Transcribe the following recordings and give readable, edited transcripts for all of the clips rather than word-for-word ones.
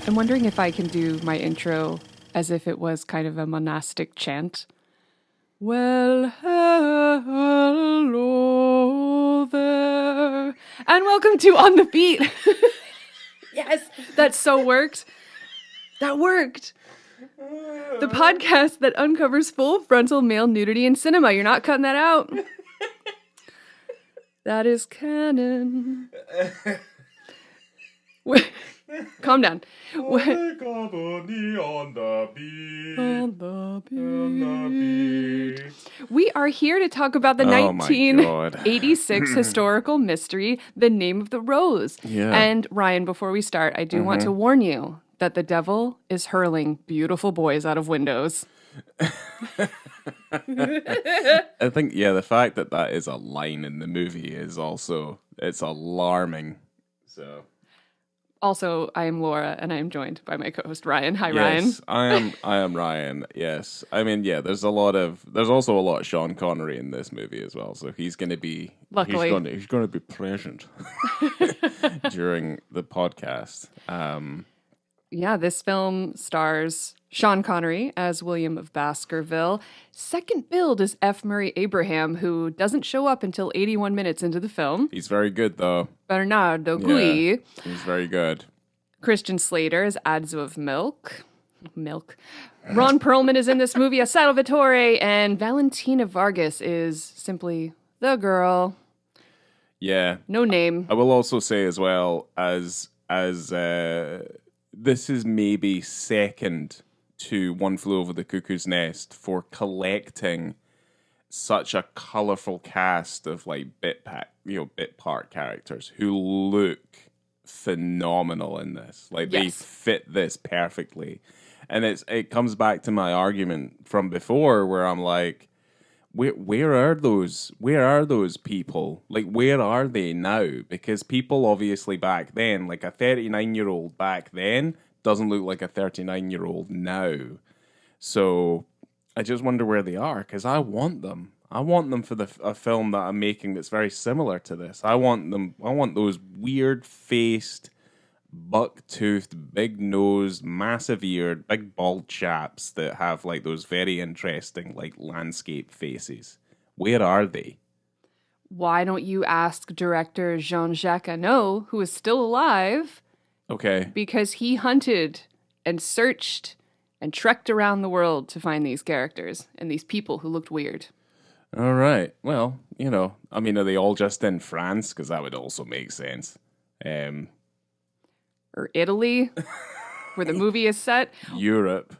I'm wondering if I can do my intro as if it was kind of a monastic chant. Well, hello there. And welcome to On the Beat. Yes, that so worked. That worked. The podcast that uncovers full frontal male nudity in cinema. You're not cutting that out. That is canon. Calm down. On the beat. We are here to talk about the 1986 historical mystery, The Name of the Rose. Yeah. And Ryan, before we start, I do want to warn you that the devil is hurling beautiful boys out of windows. I think, the fact that that is a line in the movie is also, it's alarming. So... Also, I am Laura, and I am joined by my co-host Ryan. Hi, yes, Ryan. I am Ryan. Yes, I mean, there's also a lot of Sean Connery in this movie as well. So he's going to be, luckily, he's going to be present during the podcast. This film stars Sean Connery as William of Baskerville. Second billed is F. Murray Abraham, who doesn't show up until 81 minutes into the film. He's very good, though. Bernardo Gui. Yeah, he's very good. Christian Slater is Adzo of Milk. Ron Perlman is in this movie as Salvatore, and Valentina Vargas is simply the girl. Yeah. No name. I will also say as well as this is maybe second to One Flew Over the Cuckoo's Nest for collecting such a colorful cast of like bit part characters who look phenomenal in this. Like they fit this perfectly. And it comes back to my argument from before where I'm like, where are those people? Like, where are they now? Because people obviously back then, like a 39-year-old back then doesn't look like a 39-year-old now. So I just wonder where they are, because I want them. I want them for a film that I'm making that's very similar to this. I want those weird-faced, buck-toothed, big-nosed, massive-eared, big bald chaps that have like those very interesting like landscape faces. Where are they? Why don't you ask director Jean-Jacques Annaud, who is still alive? Okay. Because he hunted and searched and trekked around the world to find these characters and these people who looked weird. All right. Well, I mean, are they all just in France? Because that would also make sense. Or Italy, where the movie is set. Europe.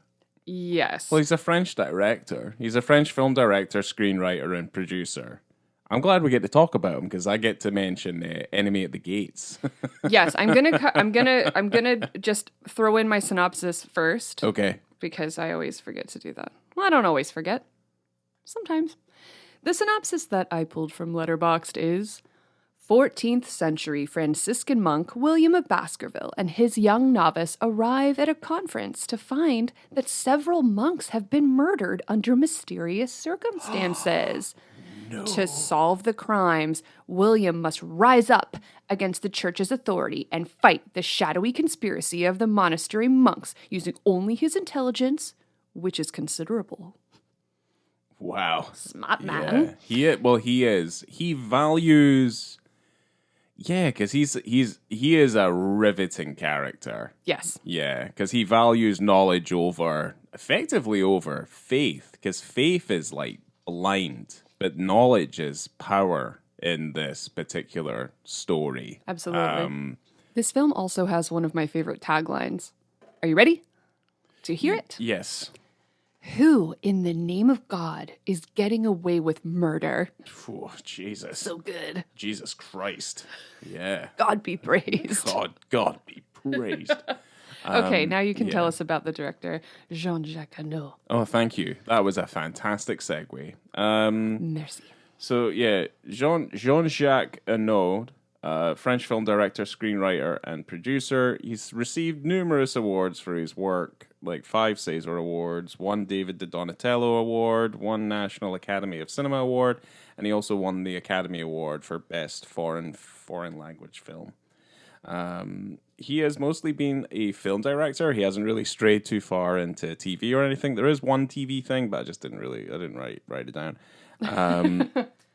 Yes. Well, he's a French director. He's a French film director, screenwriter, and producer. I'm glad we get to talk about him because I get to mention Enemy at the Gates. Yes, I'm gonna just throw in my synopsis first. Okay. Because I always forget to do that. Well, I don't always forget. Sometimes. The synopsis that I pulled from Letterboxd is 14th century Franciscan monk William of Baskerville and his young novice arrive at a conference to find that several monks have been murdered under mysterious circumstances. No. To solve the crimes, William must rise up against the church's authority and fight the shadowy conspiracy of the monastery monks using only his intelligence, which is considerable. Wow. Smart man. Yeah. He is. He values... Yeah, because he is a riveting character. Yes. Yeah, because he values knowledge effectively over faith, because faith is like blind, but knowledge is power in this particular story. Absolutely. This film also has one of my favorite taglines. Are you ready to hear it? Yes. Who, in the name of God, is getting away with murder? Oh, Jesus. So good. Jesus Christ. Yeah. God be praised. God be praised. Okay, now you can tell us about the director, Jean-Jacques Annaud. Oh, thank you. That was a fantastic segue. Merci. So, Jean-Jacques Annaud, French film director, screenwriter, and producer. He's received numerous awards for his work, like 5 César Awards, 1 David de Donatello Award, 1 National Academy of Cinema Award, and he also won the Academy Award for Best Foreign Language Film. he has mostly been a film director. He hasn't really strayed too far into TV or anything. There is one TV thing, but I didn't write it down.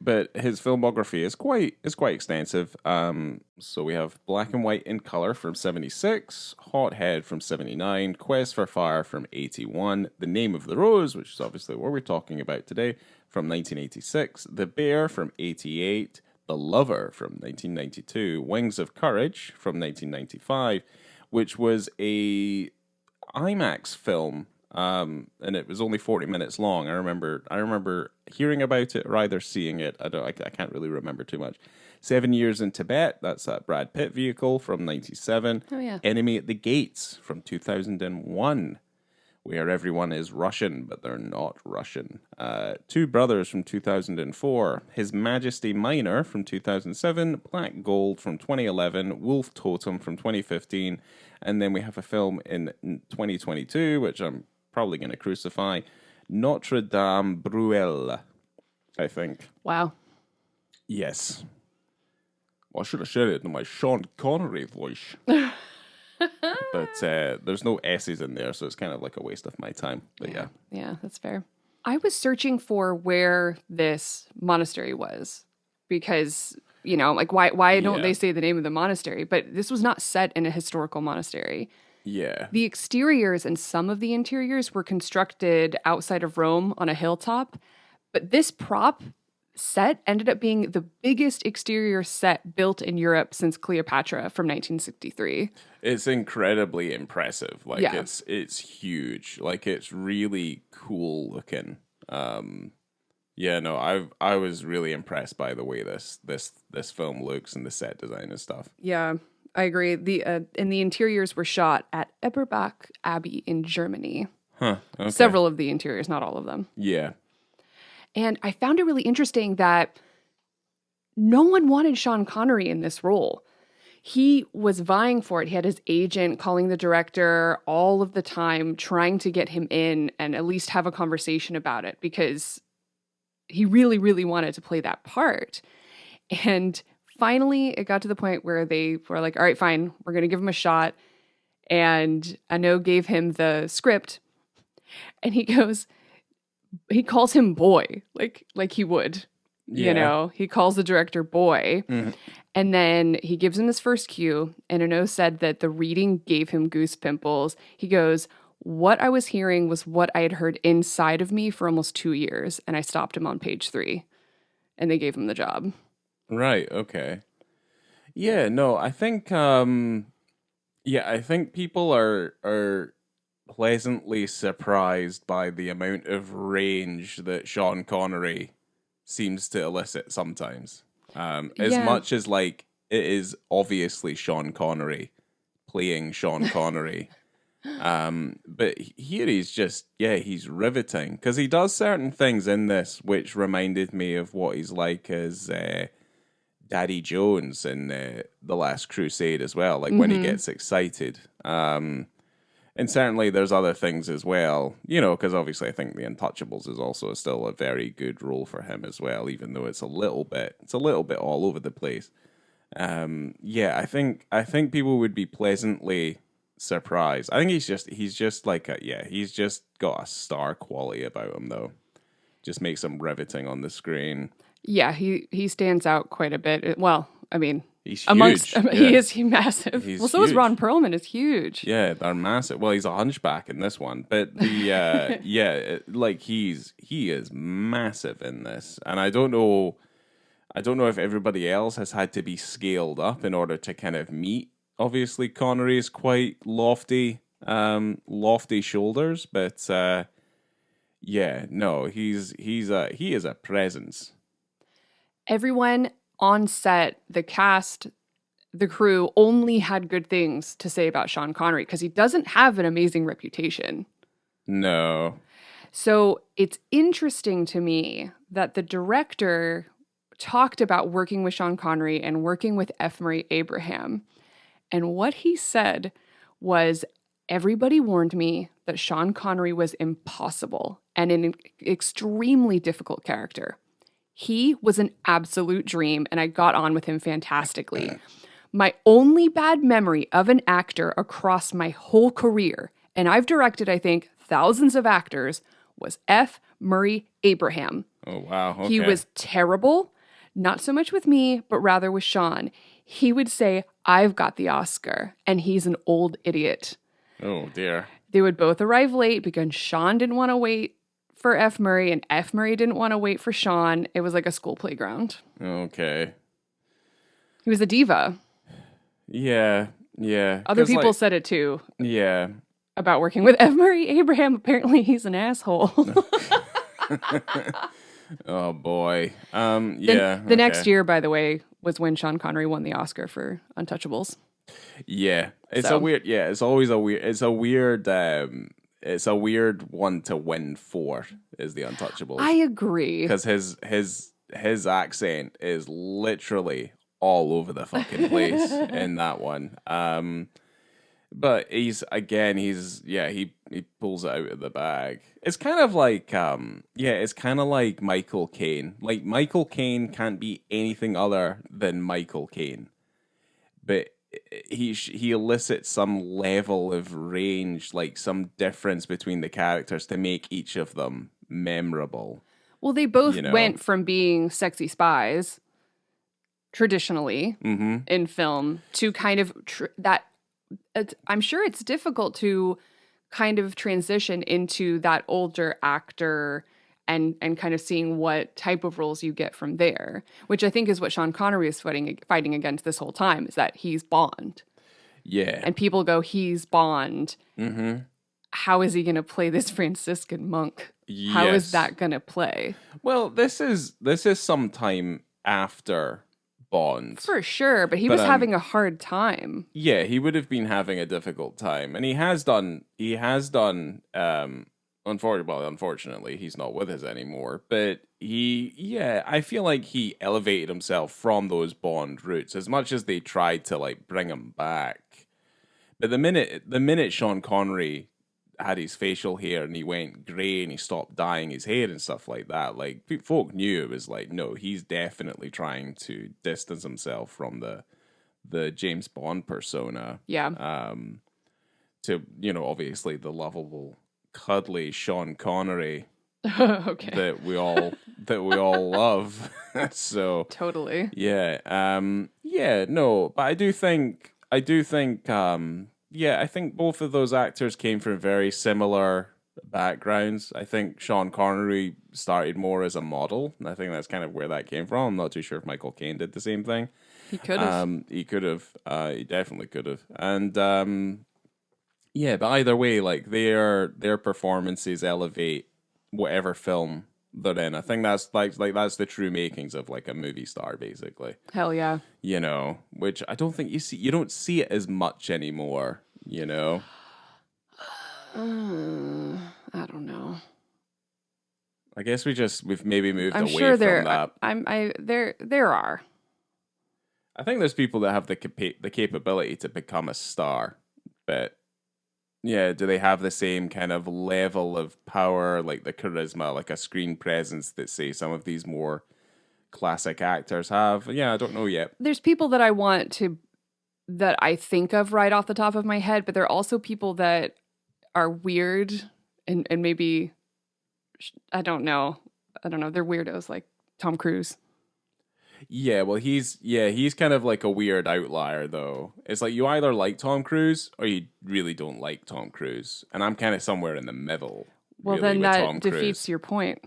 But his filmography is quite extensive. So we have Black and White in Color from 76, Hothead from 79, Quest for Fire from 81, The Name of the Rose, which is obviously what we're talking about today, from 1986, The Bear from 88, The Lover from 1992, Wings of Courage from 1995, which was a IMAX film. And it was only 40 minutes long. I remember hearing about it or either seeing it. I can't really remember too much. 7 Years in Tibet, that's that Brad Pitt vehicle from 97. Oh, yeah. Enemy at the Gates from 2001, where everyone is Russian, but they're not Russian. Two Brothers from 2004. His Majesty Minor from 2007. Black Gold from 2011. Wolf Totem from 2015. And then we have a film in 2022, which I'm probably going to crucify, Notre Dame Brûle, I think. Wow. Yes. Well, I should have said it in my Sean Connery voice. But there's no S's in there, so it's kind of like a waste of my time. But yeah. Yeah, that's fair. I was searching for where this monastery was because, you know, like why don't they say the name of the monastery? But this was not set in a historical monastery. Yeah. The exteriors and some of the interiors were constructed outside of Rome on a hilltop, but this prop set ended up being the biggest exterior set built in Europe since Cleopatra from 1963. It's incredibly impressive. Like Yeah. it's huge. Like it's really cool looking. Yeah, no, I was really impressed by the way this film looks and the set design and stuff. Yeah, I agree. And the interiors were shot at Eberbach Abbey in Germany. Huh. Okay. Several of the interiors, not all of them. Yeah. And I found it really interesting that no one wanted Sean Connery in this role. He was vying for it. He had his agent calling the director all of the time, trying to get him in and at least have a conversation about it because he really, really wanted to play that part. And finally, it got to the point where they were like, all right, fine, we're going to give him a shot. And Ano gave him the script and he calls him boy, like he would, you know, he calls the director boy. Mm-hmm. And then he gives him his first cue. And Ano said that the reading gave him goose pimples. He goes, what I was hearing was what I had heard inside of me for almost 2 years. And I stopped him on page 3 and they gave him the job. Right. Okay. Yeah, no, I think, I think people are pleasantly surprised by the amount of range that Sean Connery seems to elicit sometimes. As much as like it is obviously Sean Connery playing Sean Connery. But here he's just, he's riveting because he does certain things in this which reminded me of what he's like as Daddy Jones in The Last Crusade as well, like when he gets excited. And certainly there's other things as well, you know, because obviously I think The Untouchables is also still a very good role for him as well, even though it's a little bit all over the place. I think people would be pleasantly surprised. I think he's just got a star quality about him though. Just makes him riveting on the screen. Yeah, he stands out quite a bit. Well, I mean, he's amongst huge. He is massive. He's so is huge. Ron Perlman is huge. Yeah, they're massive. Well, he's a hunchback in this one, but the he is massive in this, and I don't know if everybody else has had to be scaled up in order to kind of meet. Obviously, Connery is quite lofty shoulders, but he is a presence. Everyone on set, the cast, the crew, only had good things to say about Sean Connery because he doesn't have an amazing reputation. No. So it's interesting to me that the director talked about working with Sean Connery and working with F. Murray Abraham. And what he said was, everybody warned me that Sean Connery was impossible and an extremely difficult character. He was an absolute dream, and I got on with him fantastically. My only bad memory of an actor across my whole career, and I've directed, I think, thousands of actors, was F. Murray Abraham. Oh, wow. Okay. He was terrible, not so much with me, but rather with Sean. He would say, I've got the Oscar, and he's an old idiot. Oh, dear. They would both arrive late because Sean didn't want to wait for F. Murray, and F. Murray didn't want to wait for Sean. It was like a school playground. Okay. He was a diva. Yeah. Yeah. Other 'Cause, people like, said it too yeah. about working with F. Murray Abraham. Apparently, he's an asshole. Oh, boy. Yeah. The next year, by the way, was when Sean Connery won the Oscar for Untouchables. Yeah. It's So. a weird, yeah, it's always a weird, it's a weird one to win for, is the Untouchables. I agree. Because his accent is literally all over the fucking place in that one. But he pulls it out of the bag. It's kind of like it's kind of like Michael Caine. Like Michael Caine can't be anything other than Michael Caine, but he elicits some level of range, like some difference between the characters to make each of them memorable. Well, they both went from being sexy spies traditionally in film to kind of I'm sure it's difficult to kind of transition into that older actor and kind of seeing what type of roles you get from there, which I think is what Sean Connery is fighting against this whole time, is that he's Bond. Yeah. And people go, he's Bond. Mm-hmm. How is he going to play this Franciscan monk? Yes. How is that going to play? Well, this is some time after Bond. For sure, but he was having a hard time. Yeah, he would have been having a difficult time. And he has done unfortunately, he's not with us anymore. But I feel like he elevated himself from those Bond roots as much as they tried to like bring him back. But the minute Sean Connery had his facial hair and he went grey and he stopped dyeing his hair and stuff like that, like folk knew it was like, no, he's definitely trying to distance himself from the James Bond persona. Yeah. To, obviously the lovable, cuddly Sean Connery okay. that we all love. So totally. Yeah. No, but I think both of those actors came from very similar backgrounds. I think Sean Connery started more as a model, and I think that's kind of where that came from. I'm not too sure if Michael Caine did the same thing. He could have. He could have. He definitely could have. And but either way, like their performances elevate whatever film they're in. I think that's like that's the true makings of like a movie star, basically. Hell yeah. Which I don't think you don't see it as much anymore, I don't know. I guess we've maybe moved I'm away sure from that. There are. I think there's people that have the capability to become a star, but yeah, do they have the same kind of level of power, like the charisma, like a screen presence that, say, some of these more classic actors have? Yeah, I don't know yet. There's people that that I think of right off the top of my head, but there are also people that are weird and maybe, I don't know. They're weirdos, like Tom Cruise. Yeah, well, he's kind of like a weird outlier, though. It's like you either like Tom Cruise or you really don't like Tom Cruise, and I'm kind of somewhere in the middle. Well, really, then with that Tom defeats Cruise. your point.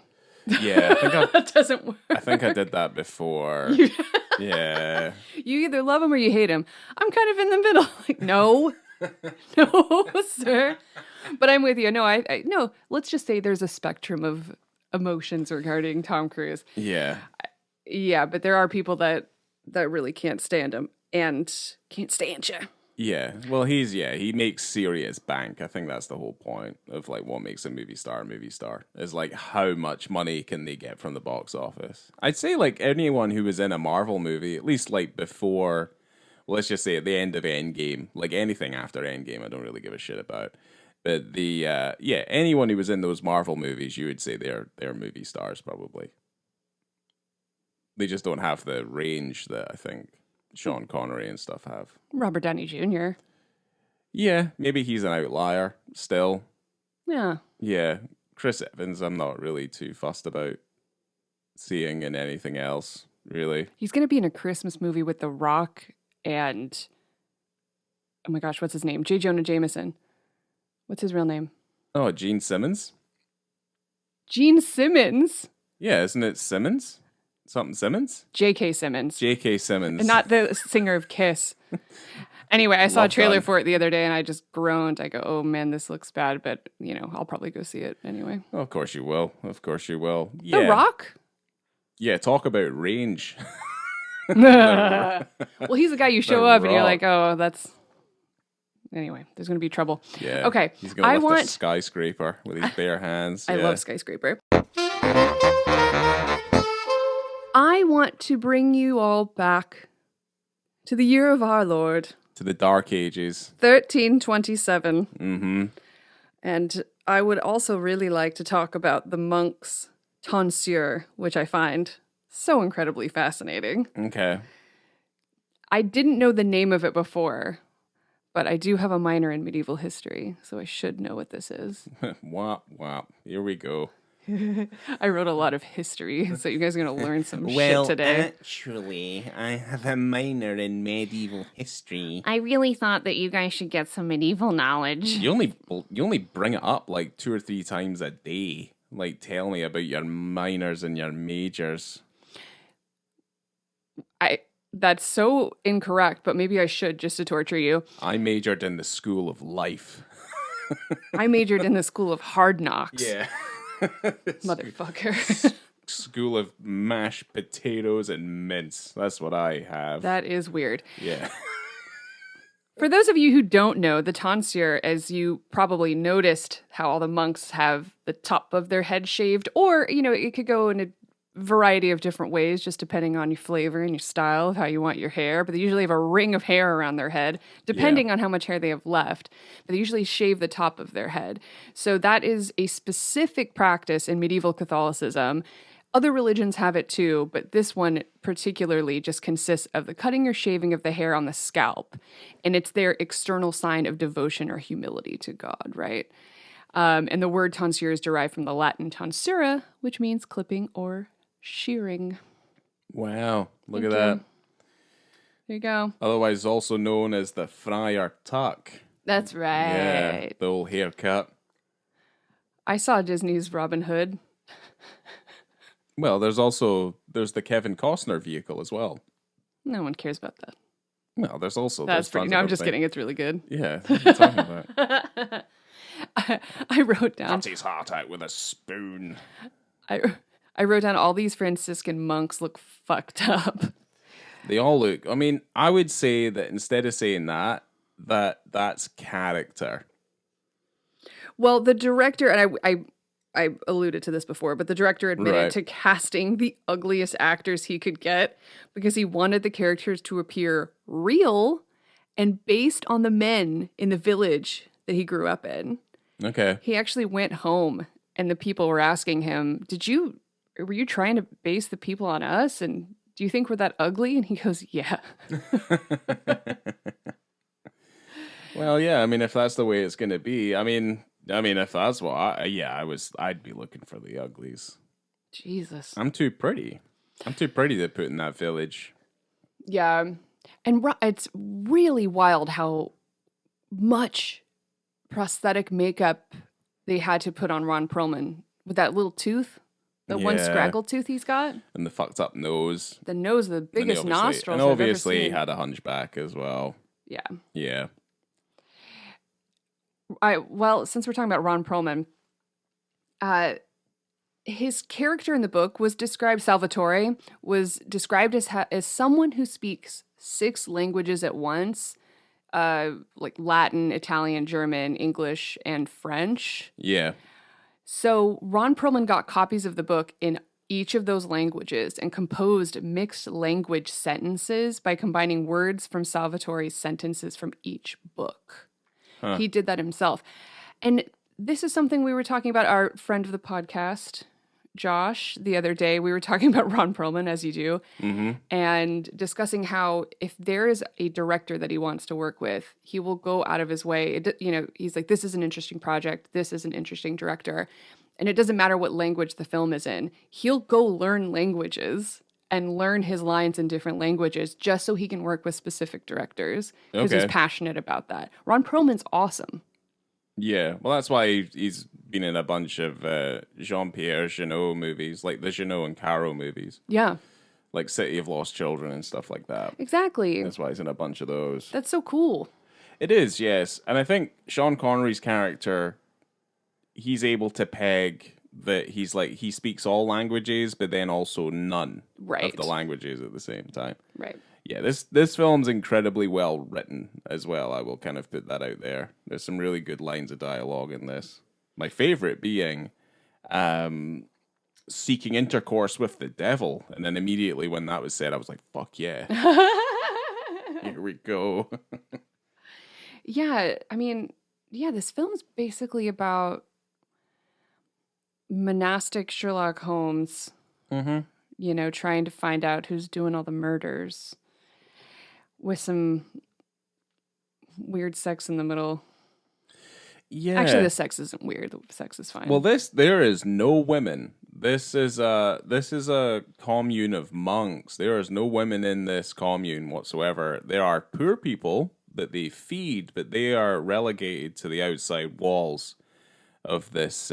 Yeah, I think that doesn't work. I think I did that before. Yeah. You either love him or you hate him. I'm kind of in the middle. Like, no, no, sir. But I'm with you. No, no. Let's just say there's a spectrum of emotions regarding Tom Cruise. Yeah. Yeah, but there are people that really can't stand him and can't stand you. Yeah, well, he makes serious bank. I think that's the whole point of like what makes a movie star is like how much money can they get from the box office. I'd say like anyone who was in a Marvel movie, at least like before, let's just say at the end of Endgame, like anything after Endgame, I don't really give a shit about. But anyone who was in those Marvel movies, you would say they're movie stars probably. They just don't have the range that I think Sean Connery and stuff have. Robert Downey Jr. Yeah, maybe he's an outlier still. Yeah. Yeah, Chris Evans, I'm not really too fussed about seeing in anything else, really. He's going to be in a Christmas movie with The Rock and, oh my gosh, what's his name? J. Jonah Jameson. What's his real name? Oh, Gene Simmons? Gene Simmons. Yeah, isn't it Simmons? Something Simmons? J.K. Simmons. J.K. Simmons. And not the singer of Kiss. Anyway, I saw a Well trailer done. for it the other day and I just groaned. I go, oh man, this looks bad, but I'll probably go see it anyway. Oh, of course you will. Of course you will. The Rock? Yeah, talk about range. Well, he's the guy you show The up and you're Rock. like, oh, that's... Anyway, there's going to be trouble. Yeah. Okay. He's going I to lift a want... skyscraper with his bare hands. I Yeah. love Skyscraper. I want to bring you all back to the year of our Lord, To the Dark Ages. 1327. Mm-hmm. And I would also really like to talk about the monk's tonsure, which I find so incredibly fascinating. Okay. I didn't know the name of it before, but I do have a minor in medieval history, so I should know what this is. Wop, wop. Here we go. I wrote a lot of history, so you guys are going to learn some shit today. Actually, I have a minor in medieval history. I really thought that you guys should get some medieval knowledge. You only bring it up like 2 or 3 times a day. Like, tell me about your minors and your majors. That's so incorrect, but maybe I should just to torture you. I majored in the school of life. I majored in the school of hard knocks. Yeah. Motherfucker. School of mashed potatoes and mince. That's what I have. That is weird. Yeah. For those of you who don't know, the tonsure, as you probably noticed how all the monks have the top of their head shaved, or, it could go in a variety of different ways, just depending on your flavor and your style of how you want your hair. But they usually have a ring of hair around their head, depending on how much hair they have left. But they usually shave the top of their head. So that is a specific practice in medieval Catholicism. Other religions have it too, but this one particularly just consists of the cutting or shaving of the hair on the scalp. And it's their external sign of devotion or humility to God, right? And the word tonsure is derived from the Latin tonsura, which means clipping or shearing. Wow. Look Thank at you. that. There you go. Otherwise also known as the Friar Tuck. That's right. Yeah, the old haircut. I saw Disney's Robin Hood. Well, there's the Kevin Costner vehicle as well. No one cares about that. Well, there's also... That's there's pretty... tons No, of I'm just other kidding. It's really good. things. Yeah, what are you talking about? I wrote down... Cut his heart out with a spoon. I wrote down all these Franciscan monks look fucked up. They all look... I mean, I would say that instead of saying that's character. Well, the director, and I alluded to this before, but the director admitted Right. to casting the ugliest actors he could get because he wanted the characters to appear real and based on the men in the village that he grew up in. Okay. He actually went home and the people were asking him, were you trying to base the people on us? And do you think we're that ugly? And he goes, yeah. Well, yeah, I mean, if that's the way it's going to be, I mean, if that's what I'd be looking for the uglies. Jesus. I'm too pretty. I'm too pretty to put in that village. Yeah. And it's really wild how much prosthetic makeup they had to put on Ron Perlman with that little tooth, the one Yeah. scraggle tooth he's got. And the fucked up nose. The nose, the biggest And nostrils And I've ever obviously he seen. had a hunchback as well. Yeah. Yeah. Well, since we're talking about Ron Perlman, his character in the book was described, Salvatore, was described as someone who speaks 6 languages at once, like Latin, Italian, German, English, and French. Yeah. So Ron Perlman got copies of the book in each of those languages and composed mixed language sentences by combining words from Salvatore's sentences from each book. Huh. He did that himself. And this is something we were talking about, our friend of the podcast, Josh the other day. We were talking about Ron Perlman, as you do, and discussing how if there is a director that he wants to work with, he will go out of his way. He's like, this is an interesting project. This is an interesting director. And it doesn't matter what language the film is in. He'll go learn languages and learn his lines in different languages just so he can work with specific directors because he's passionate about that. Ron Perlman's awesome. Yeah, well, that's why he's been in a bunch of Jean-Pierre Jeunet movies, like the Jeunet and Caro movies. Yeah. Like City of Lost Children and stuff like that. Exactly. That's why he's in a bunch of those. That's so cool. It is, yes. And I think Sean Connery's character, he's able to peg that he speaks all languages, but then also none of the languages at the same time. Right. Yeah, this film's incredibly well written as well. I will kind of put that out there. There's some really good lines of dialogue in this. My favorite being seeking intercourse with the devil. And then immediately when that was said, I was like, fuck yeah. Here we go. Yeah, I mean, this film's basically about monastic Sherlock Holmes, trying to find out who's doing all the murders with some weird sex in the middle. Yeah. Actually, the sex isn't weird. The sex is fine. Well, there is no women. This is a commune of monks. There is no women in this commune whatsoever. There are poor people that they feed, but they are relegated to the outside walls of this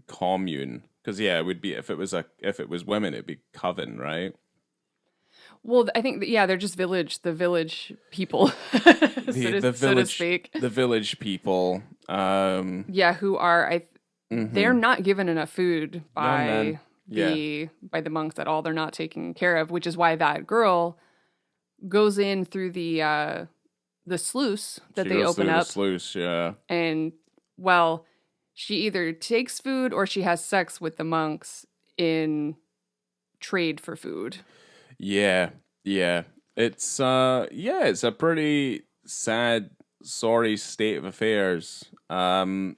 commune. Because it would be if it was women, it'd be coven, right? Well, I think they're just the village people, so to speak. The village people. Who are they're not given enough food by the monks at all. They're not taken care of, which is why that girl goes in through the sluice that they open up. The sluice, yeah. And she either takes food or she has sex with the monks in trade for food. Yeah. It's it's a pretty sad, sorry state of affairs. But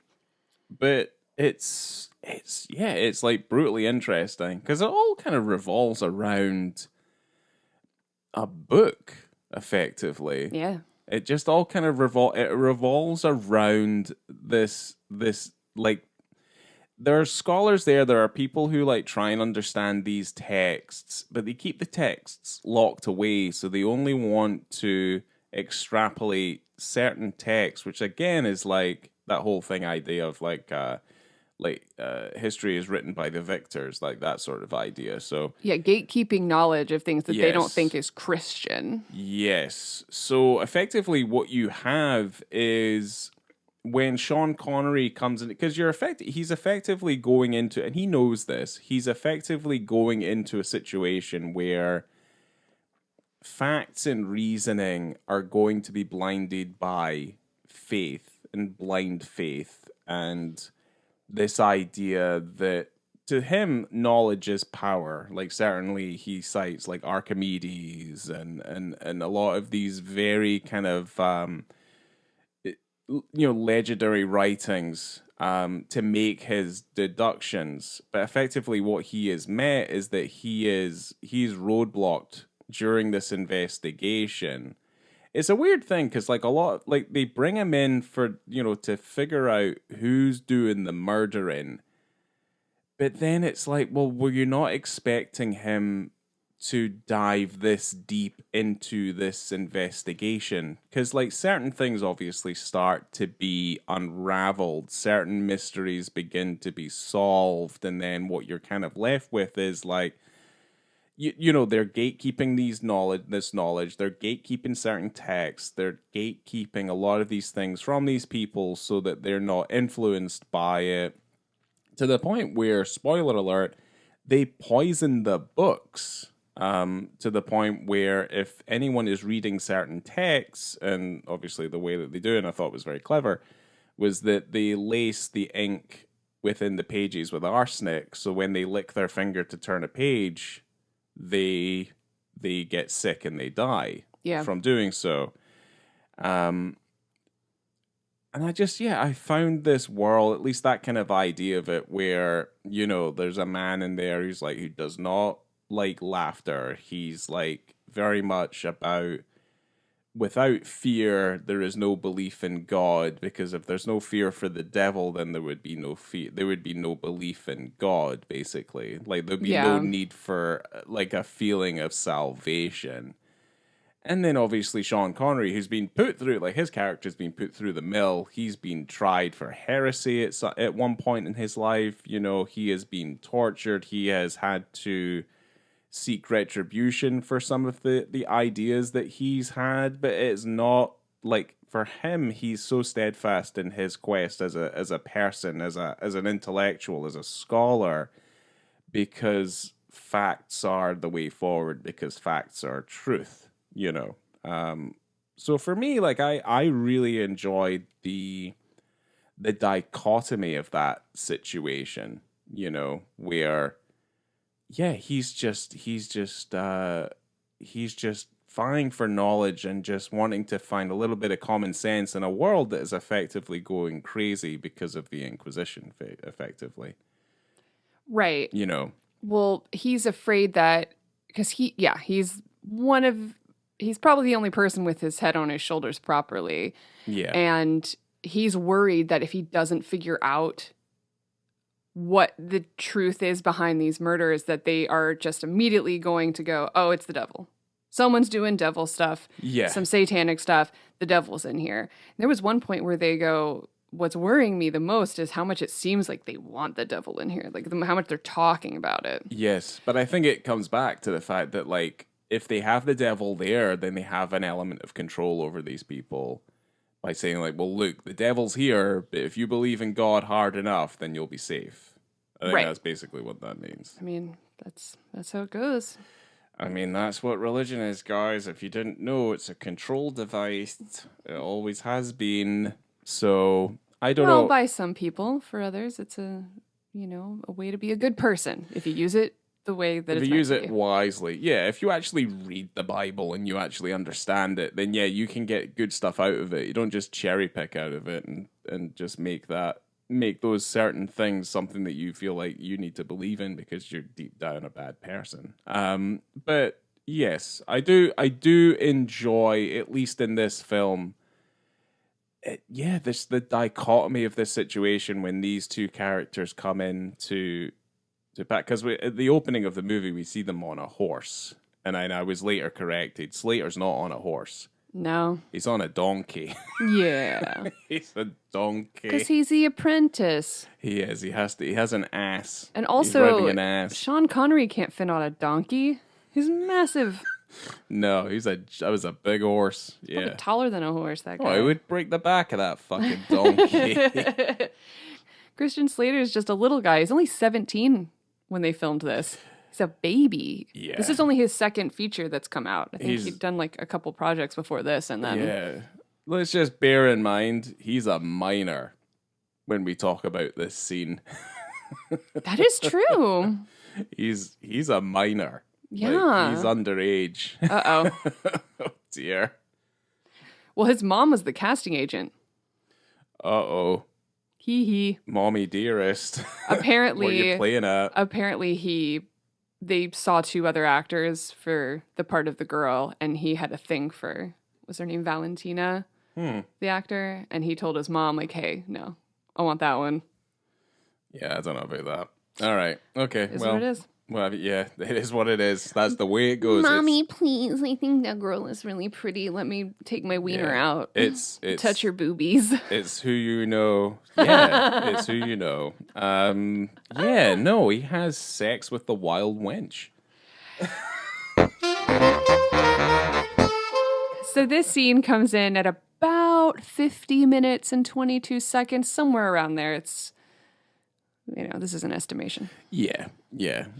it's like brutally interesting because it all kind of revolves around a book, effectively. Yeah. It just all kind of revolves around this like. There are scholars there are people who like try and understand these texts, but they keep the texts locked away, so they only want to extrapolate certain texts, which again is like that whole thing idea of history is written by the victors, like that sort of idea. So gatekeeping knowledge of things that they don't think is Christian. Yes. So effectively what you have is when Sean Connery comes in, because he's effectively going into, and he knows this, he's effectively going into a situation where facts and reasoning are going to be blinded by faith and blind faith, and this idea that to him knowledge is power. Like certainly he cites like Archimedes and a lot of these very kind of legendary writings to make his deductions, but effectively what he has met is that he's roadblocked during this investigation. It's a weird thing because like a lot, like they bring him in for to figure out who's doing the murdering, but then it's like, well, were you not expecting him to dive this deep into this investigation? Because like certain things obviously start to be unraveled, certain mysteries begin to be solved, and then what you're kind of left with is like they're gatekeeping this knowledge, they're gatekeeping certain texts, they're gatekeeping a lot of these things from these people so that they're not influenced by it, to the point where, spoiler alert, they poison the books. To the point where if anyone is reading certain texts, and obviously the way that they do it, and I thought was very clever, was that they lace the ink within the pages with arsenic, so when they lick their finger to turn a page, they get sick and they die from doing so. And And I found this world, at least that kind of idea of it, where, there's a man in there who's like, who does not like laughter. He's like very much about, without fear, there is no belief in God, because if there's no fear for the devil, then there would be no fear, there would be no belief in God, basically. Like, there'd be no need for, like, a feeling of salvation. And then obviously Sean Connery, who's been put through, like, his character's been put through the mill. He's been tried for heresy at one point in his life. He has been tortured. He has had to seek retribution for some of the ideas that he's had, but it's not like, for him, he's so steadfast in his quest as a person, as an intellectual, as a scholar, because facts are the way forward, because facts are truth, so for me, like, I really enjoyed the dichotomy of that situation, where he's just vying for knowledge and just wanting to find a little bit of common sense in a world that is effectively going crazy because of the Inquisition, effectively. Right. Well, he's afraid that, because he's probably the only person with his head on his shoulders properly. Yeah. And he's worried that if he doesn't figure out what the truth is behind these murders, that they are just immediately going to go, oh, it's the devil. Someone's doing devil stuff. Yeah. Some satanic stuff. The devil's in here. There was one point where they go, what's worrying me the most is how much it seems like they want the devil in here. Like, how much they're talking about it. Yes, but I think it comes back to the fact that, like, if they have the devil there, then they have an element of control over these people by saying, like, well, look, the devil's here, but if you believe in God hard enough, then you'll be safe. I think that's basically what that means. I mean, that's how it goes. I mean, that's what religion is, guys. If you didn't know, it's a control device. It always has been. So, I don't know. Well, by some people. For others, it's a way to be a good person if you use it the way that if you use it wisely. Yeah, if you actually read the Bible and you actually understand it, then you can get good stuff out of it. You don't just cherry pick out of it and just make those certain things something that you feel like you need to believe in because you're deep down a bad person. But yes, I do enjoy, at least in this film, the dichotomy of this situation when these two characters come in to back, because at the opening of the movie we see them on a horse, and I was later corrected. Slater's not on a horse. No. He's on a donkey. Yeah. He's a donkey. Because he's the apprentice. He is. He has an ass. And also, he's riding an ass. Sean Connery can't fit on a donkey. He's massive. No, that was a big horse. Yeah. Probably taller than a horse, that guy. Oh, he would break the back of that fucking donkey. Christian Slater is just a little guy. He's only 17 when they filmed this. He's a baby. Yeah. This is only his second feature that's come out. I think he'd done like a couple projects before this, and then... Yeah. Let's just bear in mind, he's a minor when we talk about this scene. That is true. He's a minor. Yeah. Like, he's underage. Uh-oh. Oh, dear. Well, his mom was the casting agent. Uh-oh. Hee. Mommy dearest. Apparently... What are you playing at? Apparently they saw two other actors for the part of the girl, and he had a thing for, was her name Valentina, the actor? And he told his mom, like, hey, no, I want that one. Yeah, I don't know about that. All right. Okay. Is what it is. Well, yeah, it is what it is. That's the way it goes. Mommy, please. I think that girl is really pretty. Let me take my wiener out. It's touch your boobies. It's who you know. Yeah, it's who you know. Yeah, no, he has sex with the wild wench. So this scene comes in at about 50 minutes and 22 seconds, somewhere around there. It's, this is an estimation. Yeah,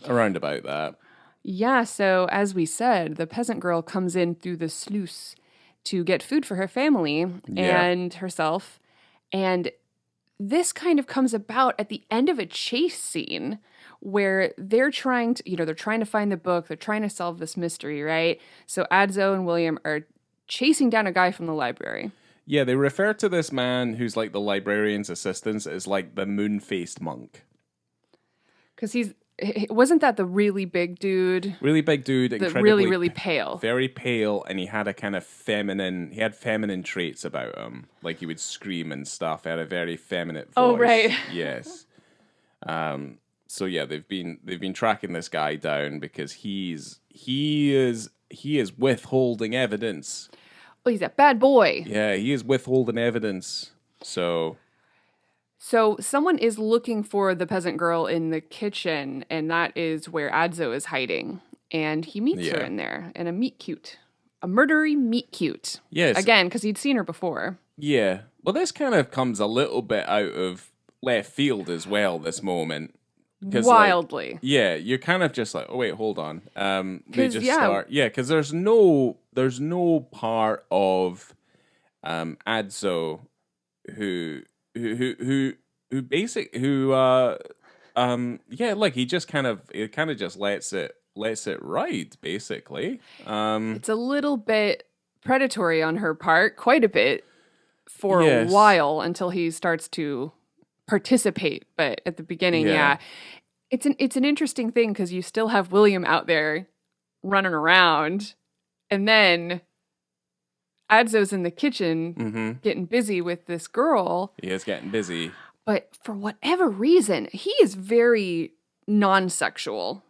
around about that. Yeah, so as we said, the peasant girl comes in through the sluice to get food for her family and herself. And this kind of comes about at the end of a chase scene where they're trying to, they're trying to find the book. They're trying to solve this mystery, right? So Adzo and William are chasing down a guy from the library. Yeah, they refer to this man who's like the librarian's assistant as like the moon-faced monk. Because wasn't that the really big dude? Really big dude, The incredibly really pale. very pale, and he had a kind of feminine traits about him. Like he would scream and stuff. He had a very feminine voice. Oh, right. Yes. So yeah, they've been tracking this guy down because he is withholding evidence. Oh, he's a bad boy. Yeah, he is withholding evidence. So someone is looking for the peasant girl in the kitchen, and that is where Adzo is hiding. And he meets her in there in a meet cute. A murdery meet cute. Yes. Again, because he'd seen her before. Yeah. Well, this kind of comes a little bit out of left field as well, this moment. Wildly. Like, yeah, you're kind of just like, oh, wait, hold on. They just yeah. start. Yeah, because there's no part of Adzo who like he kind of just lets it ride, basically. It's a little bit predatory on her part, quite a bit, for Yes. a while until he starts to participate. But at the beginning, Yeah. it's an interesting thing because you still have William out there running around, and then Adzo's in the kitchen getting busy with this girl. He is getting busy. But for whatever reason, he is very non-sexual.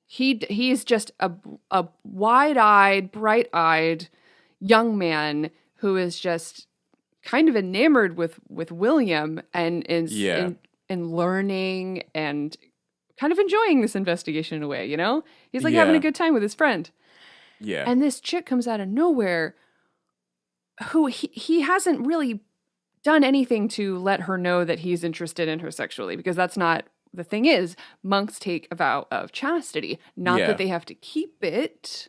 He is just a wide-eyed, bright-eyed young man who is just kind of enamored with William and is in learning and kind of enjoying this investigation in a way, you know? He's like having a good time with his friend. Yeah. And this chick comes out of nowhere who he hasn't really done anything to let her know that he's interested in her sexually, because that's not the thing. Is monks take a vow of chastity, not that they have to keep it.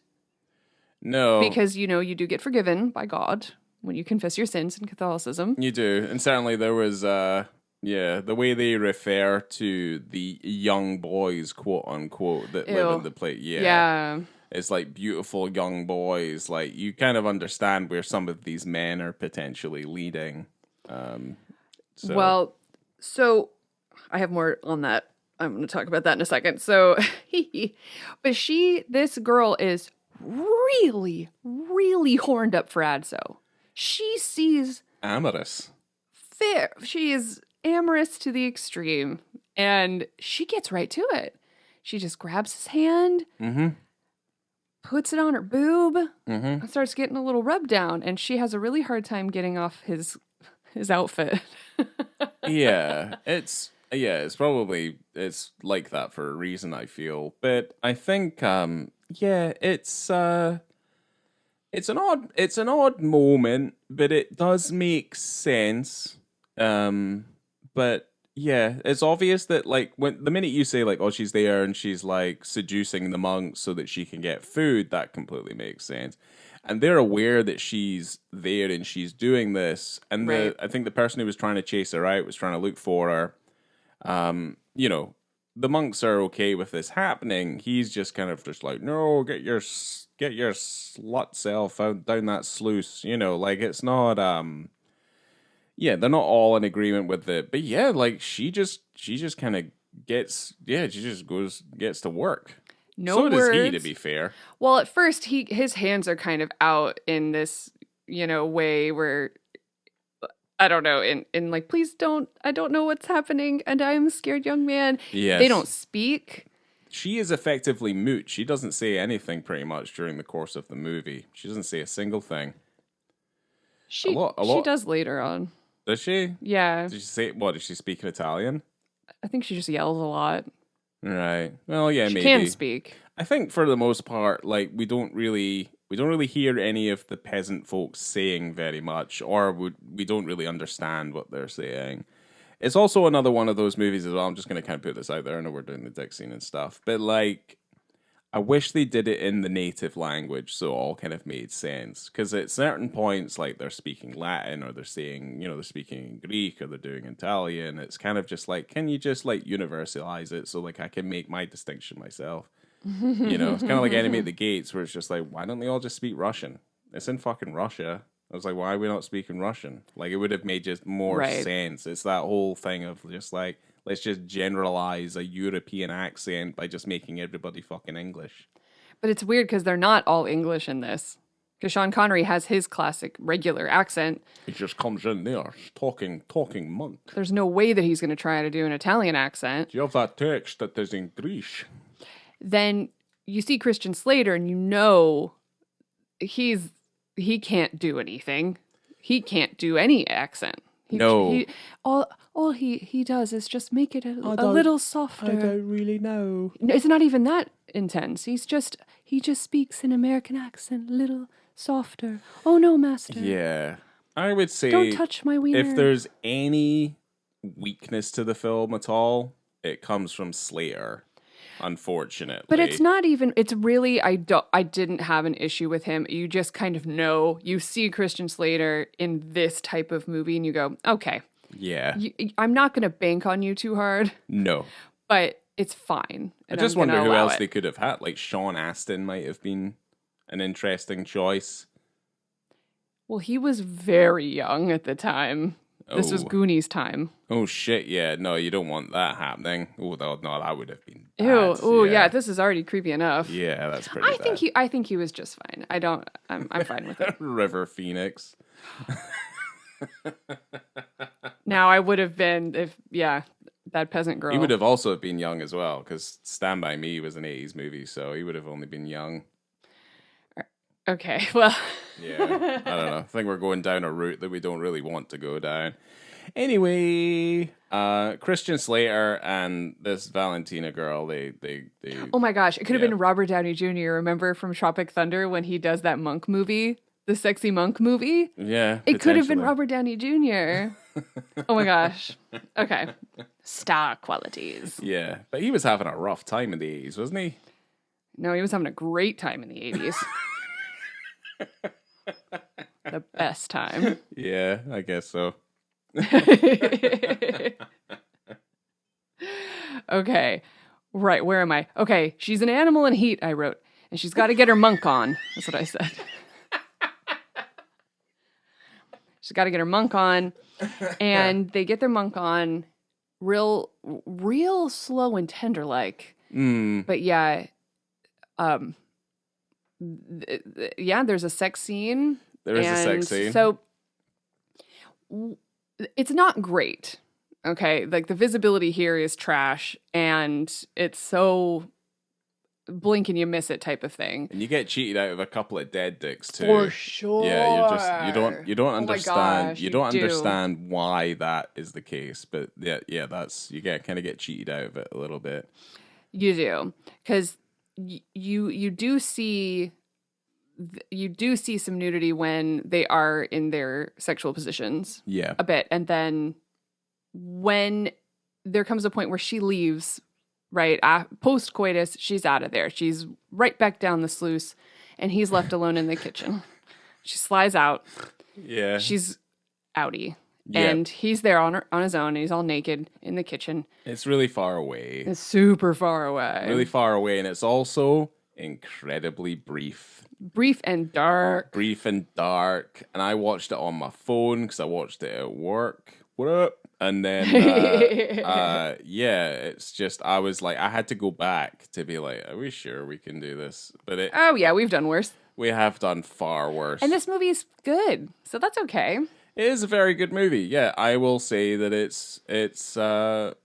No. Because, you do get forgiven by God when you confess your sins in Catholicism. You do. And certainly there was, the way they refer to the young boys, quote unquote, that live in the place. Yeah. It's like beautiful young boys. Like, you kind of understand where some of these men are potentially leading. So I have more on that. I'm going to talk about that in a second. So, but this girl is really, really horned up for Adzo. She sees amorous. She is amorous to the extreme, and she gets right to it. She just grabs his hand, puts it on her boob, and starts getting a little rub down, and she has a really hard time getting off his outfit. It's like that for a reason, I feel. But I think it's an odd moment, but it does make sense. But yeah, it's obvious that like when the minute you say like, oh, she's there and she's like seducing the monks so that she can get food, that completely makes sense. And they're aware that she's there and she's doing this. And I think the person who was trying to chase her out was trying to look for her. The monks are okay with this happening. He's just kind of just like, no, get your slut self out down that sluice. Like it's not. They're not all in agreement with it. But yeah, like she just kind of gets to work. No so words. does he, to be fair. Well, at first his hands are kind of out in this, way where I don't know, in like, please don't, I don't know what's happening, and I'm a scared young man. Yes. They don't speak. She is effectively mute. She doesn't say anything pretty much during the course of the movie. She doesn't say a single thing. She does later on. Does she? Yeah. Did she say what? Did she speak in Italian? I think she just yells a lot. Right. Well, yeah, she maybe. She can speak. I think for the most part, like we don't really hear any of the peasant folks saying very much, or we don't really understand what they're saying. It's also another one of those movies as well. I'm just going to kind of put this out there. I know we're doing the dick scene and stuff, but like, I wish they did it in the native language so it all kind of made sense. Because at certain points, like they're speaking Latin or they're saying, they're speaking Greek or they're doing Italian. It's kind of just like, can you just like universalize it so like I can make my distinction myself? It's kind of like Enemy at the Gates where it's just like, why don't they all just speak Russian? It's in fucking Russia. I was like, why are we not speaking Russian? Like, it would have made just more Right. sense. It's that whole thing of just like, let's just generalize a European accent by just making everybody fucking English. But it's weird because they're not all English in this. Because Sean Connery has his classic regular accent. He just comes in there talking monk. There's no way that he's going to try to do an Italian accent. Do you have that text that is in Greece? Then you see Christian Slater and you know he can't do anything. He can't do any accent. No. All he does is just make it a little softer. really know. No, it's not even that intense. He just speaks an American accent, a little softer. Oh no, master. Yeah. I would say Don't touch my wiener. if there's any weakness to the film at all, it comes from Slater, unfortunately. But it's not even, it's really, I didn't have an issue with him. You just kind of know, you see Christian Slater in this type of movie and you go, okay, Yeah. I'm not going to bank on you too hard, No. but it's fine. I And just I'm gonna wonder who allow else it. they could have had. Like Sean Astin might have been an interesting choice. Well, he was very young at the time. This was Oh. Goonies time. Oh shit, yeah. No, you don't want that happening. Oh no, that would have been Ew. bad. Oh yeah, this is already creepy enough. Yeah, that's pretty I bad. think he was just fine. I'm fine with it. River Phoenix. Now I would have been if that peasant girl. He would have also been young as well, because Stand By Me was an 80s movie, so he would have only been young. Okay, well. Yeah, I don't know. I think we're going down a route that we don't really want to go down. Anyway, Christian Slater and this Valentina girl, they Oh my gosh, it could have Yeah. been Robert Downey Jr. Remember from Tropic Thunder when he does that monk movie, the sexy monk movie? yeah, It could have been potentially. Robert Downey Jr. Oh my gosh. Okay. Star qualities. Yeah, but he was having a rough time in the 80s, wasn't he? No, he was having a great time in the 80s. The best time. Yeah, I guess so. Okay. Right, where am I? Okay, she's an animal in heat, I wrote. And she's got to get her monk on. That's what I said. She's got to get her monk on. And they get their monk on real slow and tender like. But yeah, there's a sex scene. There is a sex scene. So it's not great. Okay, like the visibility here is trash, and it's so blink and you miss it type of thing. And you get cheated out of a couple of dead dicks too. For sure. Yeah, you don't Oh my understand. gosh, you you don't do. understand why that is the case, but yeah, that's you kind of get cheated out of it a little bit. You do, because you do see some nudity when they are in their sexual positions Yeah. a bit, and then when there comes a point where she leaves, right post coitus, she's out of there. She's right back down the sluice, and he's left alone in the kitchen. She slides out. Yeah. She's outie. Yeah. And he's there on his own, and he's all naked in the kitchen. It's really far away. It's super far away. Really far away, and it's also incredibly brief. Brief and dark. Brief and dark. And I watched it on my phone because I watched it at work. What up? And then, it's just, I was like, I had to go back to be like, are we sure we can do this? But Oh, yeah, we've done worse. we have done far worse. And this movie is good, so that's okay. It is a very good movie. Yeah, I will say that it's a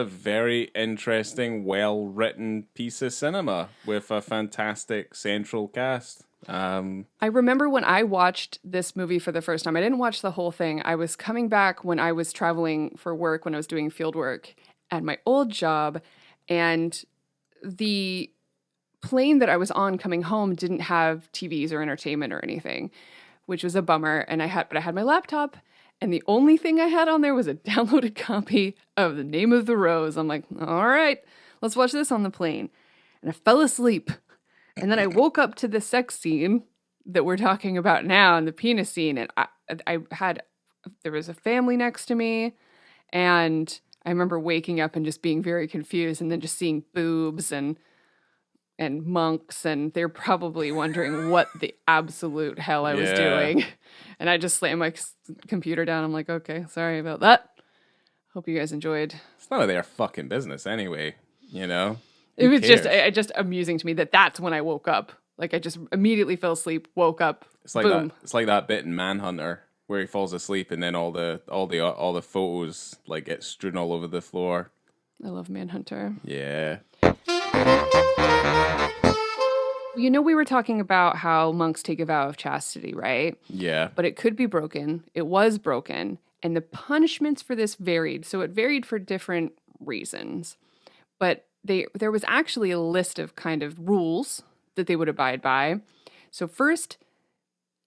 very interesting, well-written piece of cinema with a fantastic central cast. I remember when I watched this movie for the first time, I didn't watch the whole thing. I was coming back when I was traveling for work, when I was doing field work at my old job, and the plane that I was on coming home didn't have TVs or entertainment or anything, which was a bummer. And I had my laptop, and the only thing I had on there was a downloaded copy of The Name of the Rose. I'm like, all right, let's watch this on the plane. And I fell asleep. And then I woke up to the sex scene that we're talking about now, and the penis scene. And there was a family next to me, and I remember waking up and just being very confused, and then just seeing boobs, and and monks, and they're probably wondering what the absolute hell I was doing. And I just slammed my computer down. I'm like, okay, sorry about that. Hope you guys enjoyed. It's none of their fucking business anyway, you know? It was just amusing to me that's when I woke up. Like, I just immediately fell asleep, woke up, It's like boom. It's like that bit in Manhunter where he falls asleep and then all the photos like get strewn all over the floor. I love Manhunter. Yeah. You know, we were talking about how monks take a vow of chastity, right? Yeah. But it could be broken. It was broken. And the punishments for this varied. So it varied for different reasons. But there was actually a list of kind of rules that they would abide by. So first,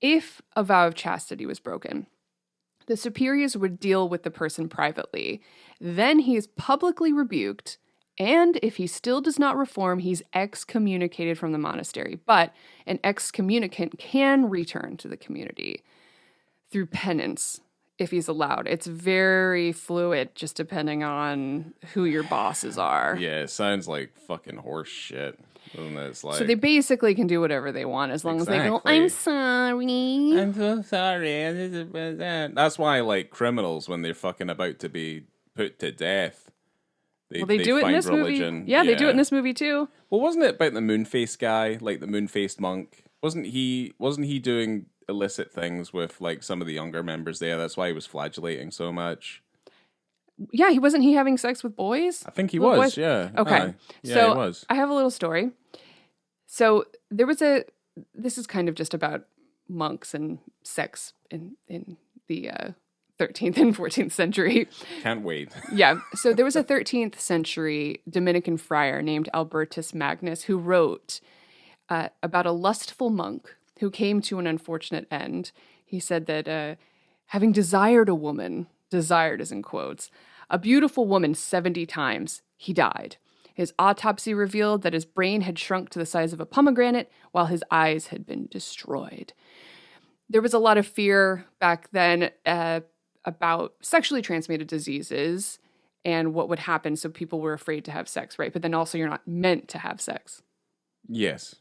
if a vow of chastity was broken, the superiors would deal with the person privately. Then he is publicly rebuked. And if he still does not reform, he's excommunicated from the monastery. But an excommunicant can return to the community through penance if he's allowed. It's very fluid, just depending on who your bosses are. Yeah, it sounds like fucking horse shit, doesn't it? It's like, So they basically can do whatever they want as long as they go, I'm sorry. I'm so sorry. That's why, like, criminals, when they're fucking about to be put to death, they do it in find this religion. movie. Yeah, they do it in this movie too. Well, wasn't it about the moon-faced guy, like the moon-faced monk? Wasn't he doing illicit things with like some of the younger members there? That's why he was flagellating so much. Yeah, wasn't he having sex with boys? I think he Little was, boys? yeah. Okay. Yeah, so he was. I have a little story. So this is kind of just about monks and sex in the 13th and 14th century. Can't wait. Yeah. So there was a 13th century Dominican friar named Albertus Magnus who wrote about a lustful monk who came to an unfortunate end. He said that having desired a woman, desired is in quotes, a beautiful woman 70 times, he died. His autopsy revealed that his brain had shrunk to the size of a pomegranate while his eyes had been destroyed. There was a lot of fear back then about sexually transmitted diseases and what would happen. So people were afraid to have sex, right? But then also you're not meant to have sex. Yes.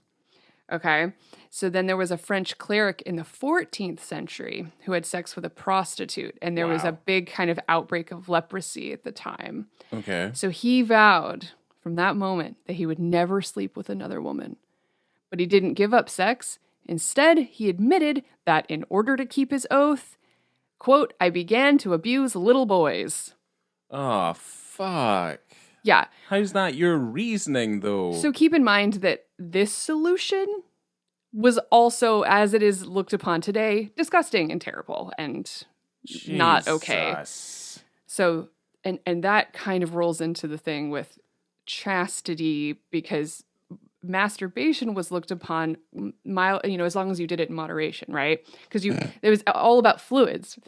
Okay. So then there was a French cleric in the 14th century who had sex with a prostitute. And there was a big kind of outbreak of leprosy at the time. Okay. So he vowed from that moment that he would never sleep with another woman. But he didn't give up sex. Instead, he admitted that in order to keep his oath, quote, I began to abuse little boys. Oh, fuck. Yeah. How's that your reasoning, though? So keep in mind that this solution was also, as it is looked upon today, disgusting and terrible and not okay. Jesus. So, and that kind of rolls into the thing with chastity, because masturbation was looked upon as long as you did it in moderation, right? Because it was all about fluids.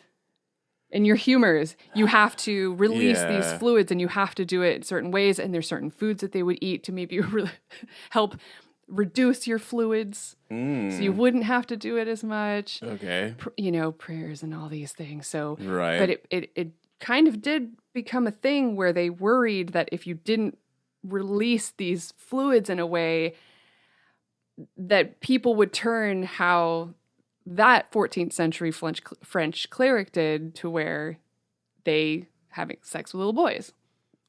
In your humors, you have to release these fluids, and you have to do it in certain ways. And there's certain foods that they would eat to maybe help reduce your fluids, so you wouldn't have to do it as much. Okay. Prayers and all these things. So, Right. But it kind of did become a thing where they worried that if you didn't release these fluids in a way, that people would turn how that 14th century French cleric did, to where they having sex with little boys.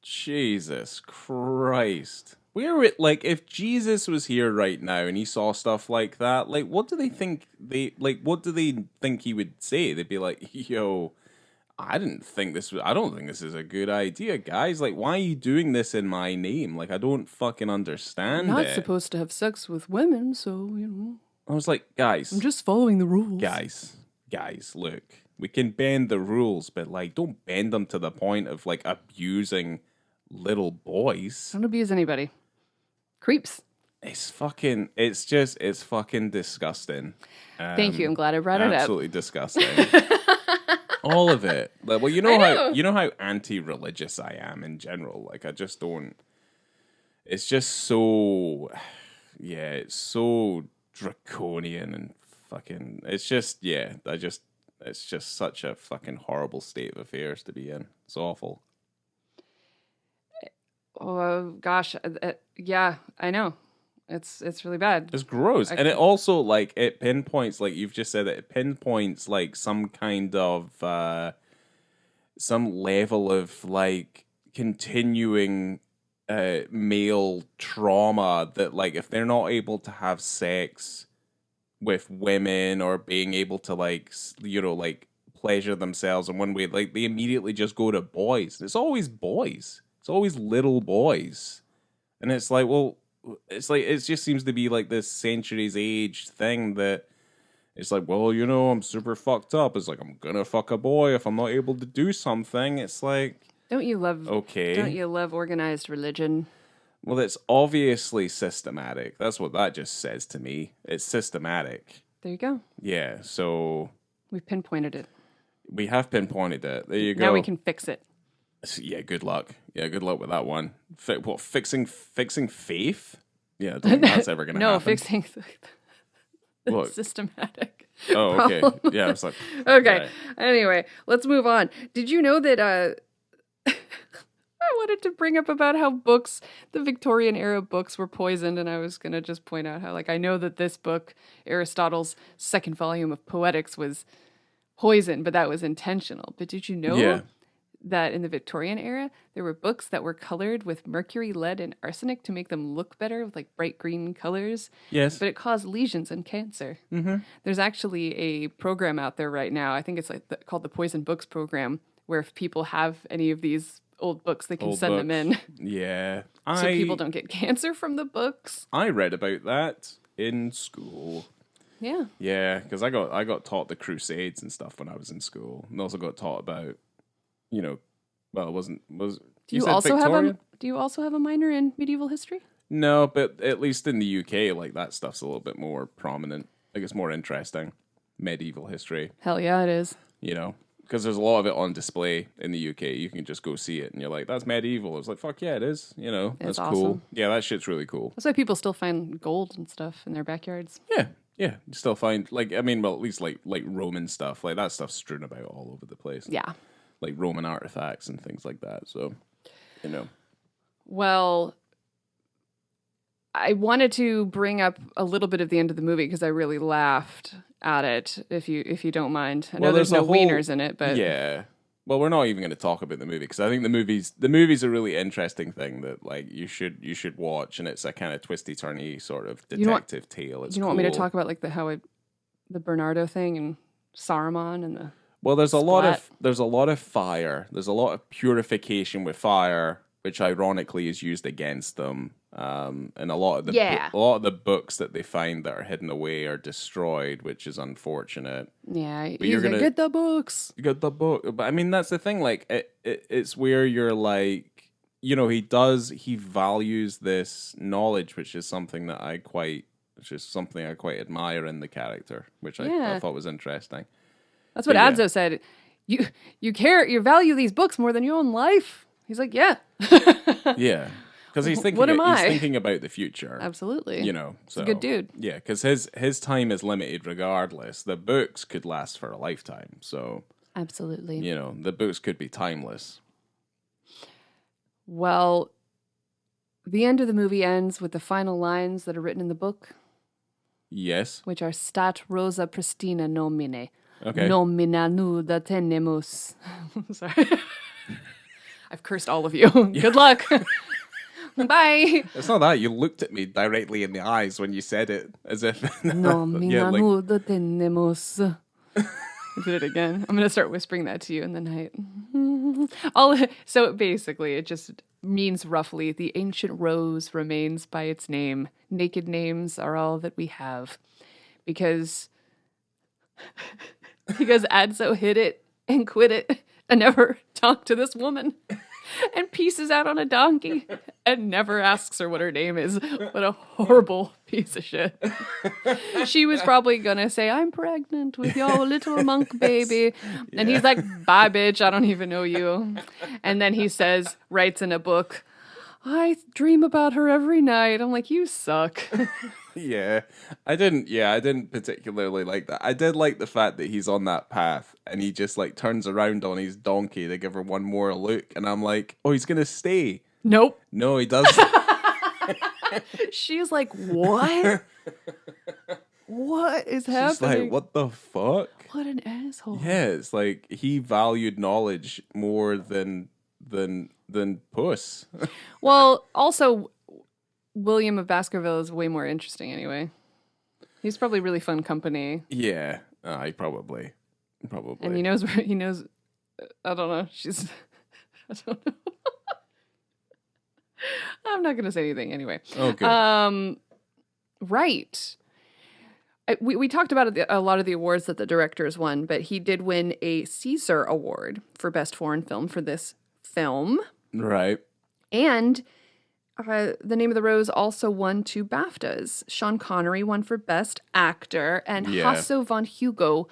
Jesus Christ. If Jesus was here right now and he saw stuff like that, like, what do they think he would say? They'd be like, yo, I don't think this is a good idea, guys. Like, why are you doing this in my name? Like, I don't fucking understand I'm not it. supposed to have sex with women, so, I was like, guys. I'm just following the rules. Guys, look. We can bend the rules, but, like, don't bend them to the point of, like, abusing little boys. Don't abuse anybody. Creeps. It's fucking disgusting. Thank you. I'm glad I brought it up. Absolutely disgusting. All of it. Like, well, you know how anti-religious I am in general. Like, I just don't. It's just so. Yeah, it's so draconian and fucking. It's just It's just such a fucking horrible state of affairs to be in. It's awful. Oh gosh, yeah, I know. It's really bad. It's gross. And it also, like, it pinpoints, like you've just said, it pinpoints, like, some kind of, some level of, like, continuing male trauma that, like, if they're not able to have sex with women or being able to, like, like, pleasure themselves in one way, like, they immediately just go to boys. It's always boys. It's always little boys. And it's like, well, it's like, it just seems to be like this centuries aged thing that it's like, well, I'm super fucked up. It's like, I'm gonna fuck a boy if I'm not able to do something. It's like, Don't you love organized religion? Well, it's obviously systematic. That's what that just says to me. It's systematic. There you go. Yeah, so We've pinpointed it. we have pinpointed it. There you go. Now we can fix it. Yeah, good luck. Yeah, good luck with that one. Fixing faith? Yeah, I don't think that's ever going to happen. No, fixing What? systematic. Oh, okay. problem. Yeah, it's like... Okay. Right. Anyway, let's move on. Did you know that I wanted to bring up about how the Victorian era books were poisoned, and I was going to just point out how, like, I know that this book, Aristotle's second volume of Poetics, was poisoned, but that was intentional. But did you know that in the Victorian era, there were books that were colored with mercury, lead, and arsenic to make them look better with, like, bright green colors? Yes. But it caused lesions and cancer. Mm-hmm. There's actually a program out there right now, I think it's like called the Poison Books Program, where if people have any of these old books, they can send them in. Yeah. So people don't get cancer from the books. I read about that in school. Yeah. Yeah, because I got taught the Crusades and stuff when I was in school, and also got taught about, well, it wasn't Do you also have a minor in medieval history? No, but at least in the UK, like, that stuff's a little bit more prominent. Like, it's more interesting. Medieval history, Hell yeah, it is. because there's a lot of it on display in the UK. You can just go see it, and you're like, "That's medieval." It's like, "Fuck yeah, it is." That's awesome. cool. Yeah, that shit's really cool. That's why people still find gold and stuff in their backyards. Yeah. You still find, like, I mean, well, at least like Roman stuff, like that stuff's strewn about all over the place. Yeah. Like Roman artifacts and things like that. So, Well, I wanted to bring up a little bit of the end of the movie because I really laughed at it. If you don't mind, I know there's no wieners in it, but yeah. Well, we're not even going to talk about the movie because I think the movie's a really interesting thing that, like, you should watch, and it's a kind of twisty turny sort of detective tale. It's you don't want me to talk about, like, the Bernardo thing and Saruman and the there's a lot of fire. There's a lot of purification with fire, which ironically is used against them. And a lot of the books that they find that are hidden away are destroyed, which is unfortunate. Yeah, but you're gonna get the books. You get the book, but I mean that's the thing. Like it's where you're like, he values this knowledge, which is something I quite admire in the character, which I thought was interesting. That's what Adzo said. You value these books more than your own life. He's like, yeah. Yeah. Because he's thinking, he's thinking about the future. Absolutely. So, he's a good dude. Yeah, because his time is limited regardless. The books could last for a lifetime. So, absolutely. The books could be timeless. Well, the end of the movie ends with the final lines that are written in the book. Yes. Which are stat rosa pristina nomine. Okay. Nomina nuda tenemus. Sorry. I've cursed all of you. Good luck. Bye. It's not that. You looked at me directly in the eyes when you said it, as if... Nomina nuda tenemus. Do it again. I'm going to start whispering that to you in the night. So basically, it just means roughly, the ancient rose remains by its name. Naked names are all that we have. Because Adzo hit it and quit it and never talked to this woman and pieces out on a donkey and never asks her what her name is. What a horrible piece of shit. She was probably gonna say, "I'm pregnant with your little monk baby." And he's like, "Bye, bitch, I don't even know you." And then he writes in a book, "I dream about her every night." I'm like, you suck. Yeah, I didn't particularly like that. I did like the fact that he's on that path and he just like turns around on his donkey to give her one more look, and I'm like, oh, he's gonna stay. Nope. No, he doesn't. She's like, what? What is She's happening? like, what the fuck? What an asshole. Yeah, it's like he valued knowledge more than puss. Well, also, William of Baskerville is way more interesting anyway. He's probably really fun company. Yeah, I probably. And he knows, I don't know. I don't know. I'm not going to say anything anyway. Oh, good. Right. We talked about a lot of the awards that the directors won, but he did win a Caesar Award for Best Foreign Film for this film. Right. And The Name of the Rose also won 2 BAFTAs. Sean Connery won for Best Actor, and Hasso von Hugo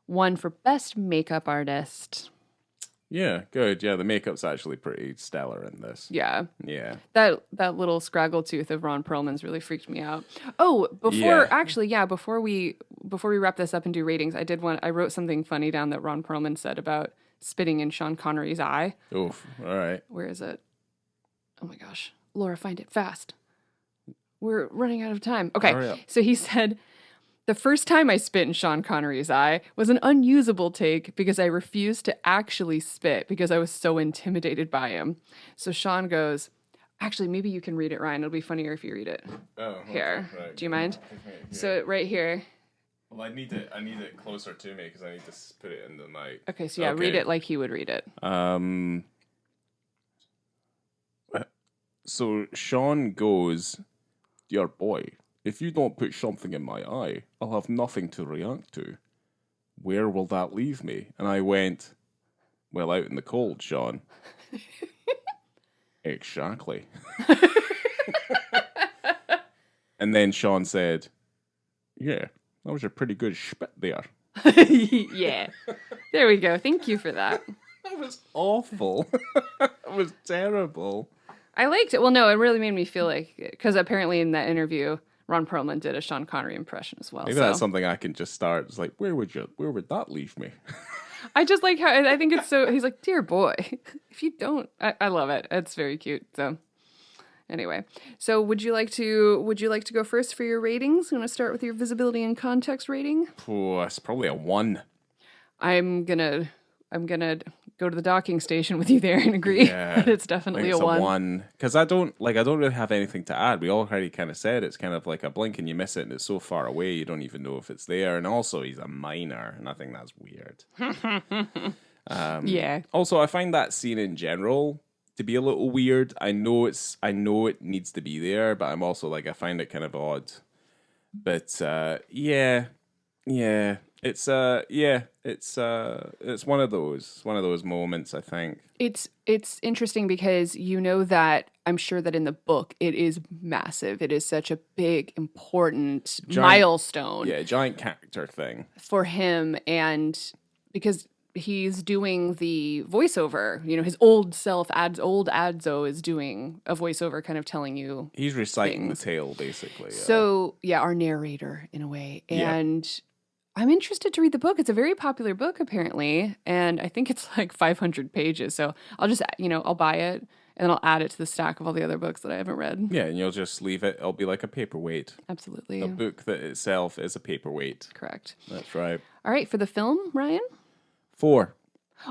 won for Best Makeup Artist. Yeah, good. Yeah, the makeup's actually pretty stellar in this. Yeah. Yeah. That little scraggle tooth of Ron Perlman's really freaked me out. Oh, before we wrap this up and do ratings, I wrote something funny down that Ron Perlman said about spitting in Sean Connery's eye. Oof. All right. Where is it? Oh my gosh. Laura, find it fast. We're running out of time. Okay. So he said, the first time I spit in Sean Connery's eye was an unusable take because I refused to actually spit because I was so intimidated by him. So Sean goes, actually, maybe you can read it, Ryan. It'll be funnier if you read it. Oh, here. Right. Do you mind? So right here. Well, I need it closer to me because I need to put it in the mic. Okay, so read it like he would read it. So Sean goes, "Dear boy, if you don't put something in my eye, I'll have nothing to react to. Where will that leave me?" And I went, "Well, out in the cold, Sean." Exactly. And then Sean said, "Yeah, that was a pretty good spit there." Yeah. There we go. Thank you for that. That was awful. That was terrible. I liked it. Well, no, it really made me feel like, because apparently in that interview, Ron Perlman did a Sean Connery impression as well. Maybe that's something I can just start. It's like, where would that leave me? I just like how, I think it's so, he's like, dear boy, if you don't, I love it. It's very cute. So anyway, so would you like to go first for your ratings? You want to start with your visibility and context rating? Oh, it's probably a 1. I'm gonna go to the docking station with you there and agree that it's definitely a 1. Because I don't really have anything to add. We already kind of said it's kind of like a blink and you miss it, and it's so far away you don't even know if it's there. And also, he's a minor, and I think that's weird. Yeah. Also, I find that scene in general to be a little weird. I know it needs to be there, but I'm also like, I find it kind of odd. But yeah. It's one of those moments, I think. It's interesting because you know that I'm sure that in the book it is massive. It is such a big, important milestone. Yeah, giant character thing for him, and because he's doing the voiceover, his old self, old Adzo is doing a voiceover kind of telling you he's reciting things. The tale, basically. So, our narrator in a way. And I'm interested to read the book. It's a very popular book, apparently, and I think it's like 500 pages. So I'll just, I'll buy it, and I'll add it to the stack of all the other books that I haven't read. Yeah, and you'll just leave it. It'll be like a paperweight. Absolutely. A book that itself is a paperweight. Correct. That's right. All right, for the film, Ryan? 4.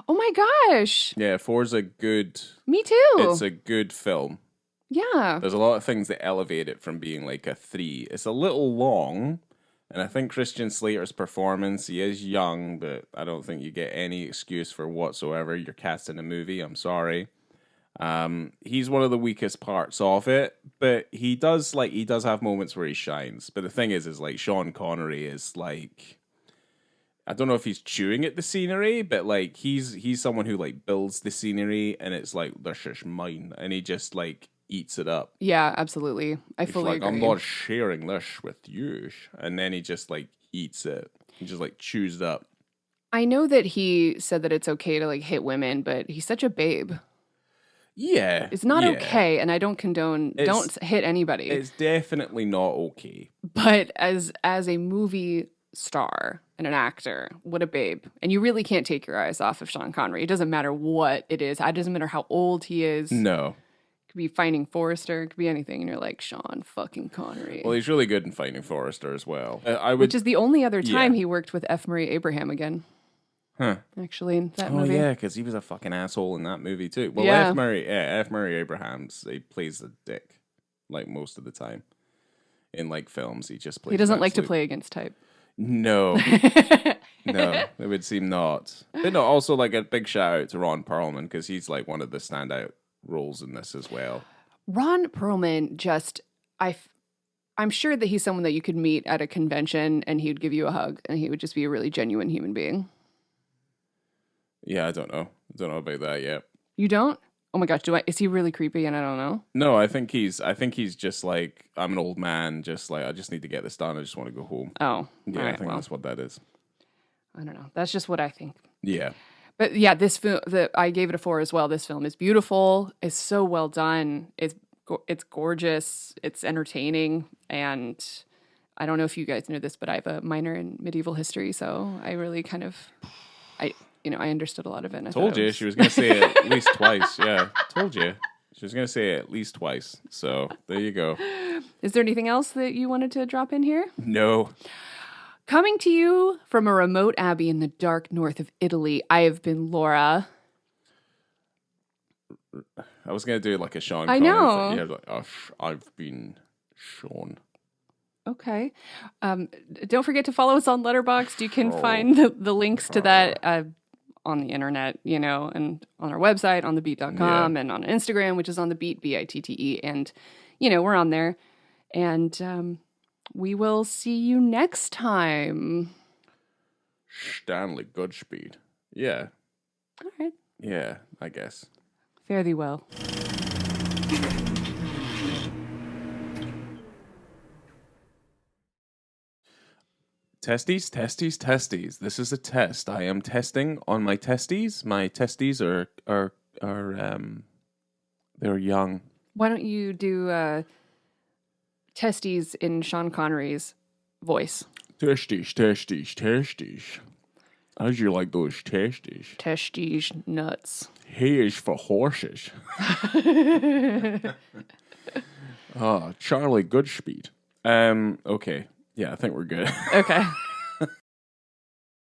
Oh my gosh. Yeah, 4's a good... Me too. It's a good film. Yeah. There's a lot of things that elevate it from being like a 3. It's a little long... And I think Christian Slater's performance, he is young, but I don't think you get any excuse for whatsoever. You're casting a movie, I'm sorry. He's one of the weakest parts of it, but he does have moments where he shines. But the thing is like Sean Connery is like, I don't know if he's chewing at the scenery, but like he's someone who like builds the scenery, and it's like, this is mine, and he just like eats it up. Yeah, absolutely. I fully agree. I'm not sharing this with you. And then he just like eats it. He just like chews it up. I know that he said that it's okay to like hit women, but he's such a babe. Yeah. It's not okay, and I don't condone, don't hit anybody. It's definitely not okay. But as a movie star and an actor, what a babe. And you really can't take your eyes off of Sean Connery. It doesn't matter what it is. It doesn't matter how old he is. No. Could be Finding Forrester. It could be anything. And you're like, Sean fucking Connery. Well, he's really good in Finding Forrester as well. Which is the only other time Yeah. he worked with F. Murray Abraham again. Huh. Actually, in that Oh, movie. yeah, because he was a fucking asshole in that movie, too. Well, Yeah. F. Murray Abrahams, he plays a dick, like, most of the time. In, like, films, he just plays He doesn't an like to absolute- play against type. No. No, it would seem not. But no, also, like, a big shout out to Ron Perlman, because he's, like, one of the standout roles in this as well. Ron Perlman I'm sure that he's someone that you could meet at a convention and he would give you a hug and he would just be a really genuine human being. Yeah, I don't know. I don't know about that yet. You don't? Oh my gosh, is he really creepy and I don't know? No, I think he's just like, I'm an old man, just like, I just need to get this done. I just want to go home. Oh. Yeah, all right, I think well, that's what that is. I don't know. That's just what I think. Yeah. But yeah, this film, I gave it a 4 as well. This film is beautiful. It's so well done. It's gorgeous. It's entertaining. And I don't know if you guys know this, but I have a minor in medieval history. So I really kind of, I understood a lot of it. And I Told thought it you was- she was going to say it at least twice. Yeah, told you. She was going to say it at least twice. So there you go. Is there anything else that you wanted to drop in here? No. Coming to you from a remote abbey in the dark north of Italy, I have been Laura. I was going to do like a Sean I Connery know. thing. Yeah, like, I've been Sean. Okay. Don't forget to follow us on Letterboxd. You can Oh. find the links to that on the internet, and on our website, on thebeat.com, and on Instagram, which is on the Beat, BiTTE. And, we're on there. And we will see you next time. Stanley Goodspeed. Yeah. All right. Yeah, I guess. Fare thee well. Testes. This is a test. I am testing on my testes. My testes are they're young. Why don't you do testes in Sean Connery's voice? Testes. How'd you like those testes? Testes nuts. He is for horses. Charlie Goodspeed. Okay. Yeah, I think we're good. Okay.